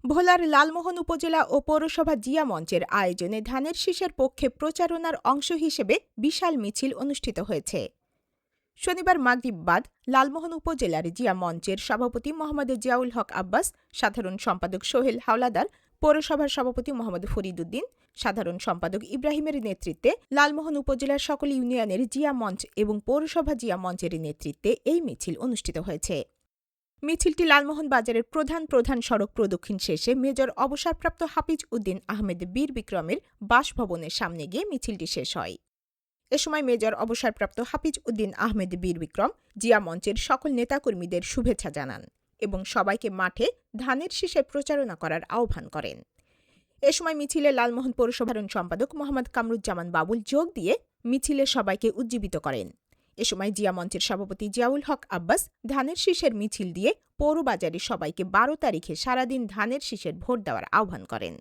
ভোলার লালমোহন উপজেলা ও পৌরসভা জিয়া মঞ্চের আয়োজনে ধানের শীষের পক্ষে প্রচারণার অংশ হিসেবে বিশাল মিছিল অনুষ্ঠিত হয়েছে। শনিবার মাগরিব বাদ লালমোহন উপজেলার জিয়া মঞ্চের সভাপতি মোহাম্মদ জিয়াউল হক আব্বাস, সাধারণ সম্পাদক সোহেল হাওলাদার, পৌরসভার সভাপতি মোহাম্মদ ফরিদ উদ্দিন, সাধারণ সম্পাদক ইব্রাহিমের নেতৃত্বে লালমোহন উপজেলার সকল ইউনিয়নের জিয়া মঞ্চ এবং পৌরসভা জিয়া মঞ্চের নেতৃত্বে এই মিছিল অনুষ্ঠিত হয়েছে। মিছিলটি লালমোহন বাজারের প্রধান সড়ক প্রদক্ষিণ শেষে মেজর অবসরপ্রাপ্ত হাফিজ উদ্দিন আহমেদ বীর বিক্রমের বাসভবনের সামনে গিয়ে মিছিলটি শেষ হয়। এ সময় মেজর অবসরপ্রাপ্ত হাফিজ উদ্দিন আহমেদ বীর বিক্রম জিয়া মঞ্চের সকল নেতাকর্মীদের শুভেচ্ছা জানান এবং সবাইকে মাঠে ধানের শীষের প্রচারণা করার আহ্বান করেন। এ সময় মিছিলে লালমোহন পৌরসভার সম্পাদক মোহাম্মদ কামরুজ্জামান বাবুল যোগ দিয়ে মিছিলে সবাইকে উজ্জীবিত করেন। এ সময় জিয়া মঞ্চের সভাপতি জিয়াউল হক আব্বাস ধানের শীষের মিছিল দিয়ে পৌরবাজারে সবাইকে ১২ তারিখে সারাদিন ধানের শীষের ভোট দেওয়ার আহ্বান করেন।